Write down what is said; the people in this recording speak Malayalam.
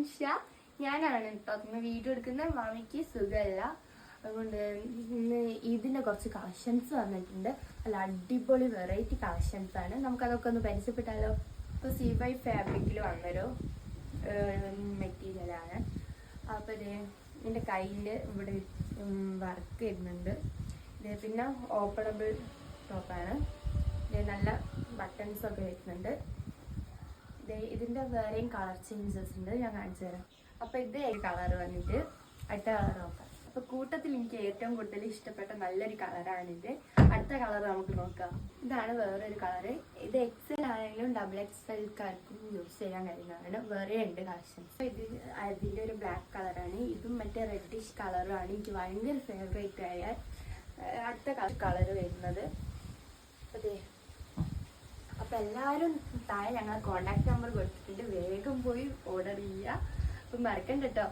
നിമിഷ. ഞാനാണ് കേട്ടോ ഇന്ന് വീഡിയോ എടുക്കുന്നത്. മാമിക്ക് സുഖമല്ല, അതുകൊണ്ട് ഇന്ന് ഇതിൻ്റെ കുറച്ച് കളക്ഷൻസ് വന്നിട്ടുണ്ട്. നല്ല അടിപൊളി വെറൈറ്റി കളക്ഷൻസ് ആണ്. നമുക്കതൊക്കെ ഒന്ന് പരിചയപ്പെട്ടാലോ. ഇപ്പോൾ CY ഫാബ്രിക്കിൽ വന്നൊരു മെറ്റീരിയലാണ്. അപ്പോൾ ഇതിൻ്റെ കയ്യിൽ ഇവിടെ വർക്ക് വരുന്നുണ്ട്. ഇത് പിന്നെ ഓപ്പണബിൾ ടോപ്പാണ്. ഇത് നല്ല ബട്ടൺസ് ഒക്കെ വരുന്നുണ്ട്. ഇതിൻ്റെ വേറെയും കളർ ചേഞ്ചസ് ഉണ്ട്, ഞാൻ കാണിച്ചു തരാം. അപ്പോൾ ഇത് കളർ വന്നിട്ട് അടുത്ത കളർ നോക്കാം. അപ്പോൾ കൂട്ടത്തിൽ എനിക്ക് ഏറ്റവും കൂടുതൽ ഇഷ്ടപ്പെട്ട നല്ലൊരു കളറാണിത്. അടുത്ത കളർ നമുക്ക് നോക്കാം. ഇതാണ് വേറൊരു കളറ്. ഇത് XL ആണെങ്കിലും XXLക്കാർക്കും യൂസ് ചെയ്യാൻ കഴിയുന്നതാണ്. വേറെ ഉണ്ട് കളക്ഷൻസ്. ഇതിൻ്റെ ഒരു ബ്ലാക്ക് കളറാണ്. ഇതും മറ്റേ റെഡിഷ് കളറുമാണ്. എനിക്ക് ഭയങ്കര ഫേവറേറ്റ് ആയ അടുത്ത കളർ വരുന്നത്. അതെ, അപ്പോൾ എല്ലാവരും താഴെ ഞങ്ങളെ കോണ്ടാക്ട് നമ്പർ കൊടുത്തിട്ടുണ്ട്. വേഗം പോയി ഓർഡർ ചെയ്യുക. അപ്പം മറക്കണ്ട കേട്ടോ.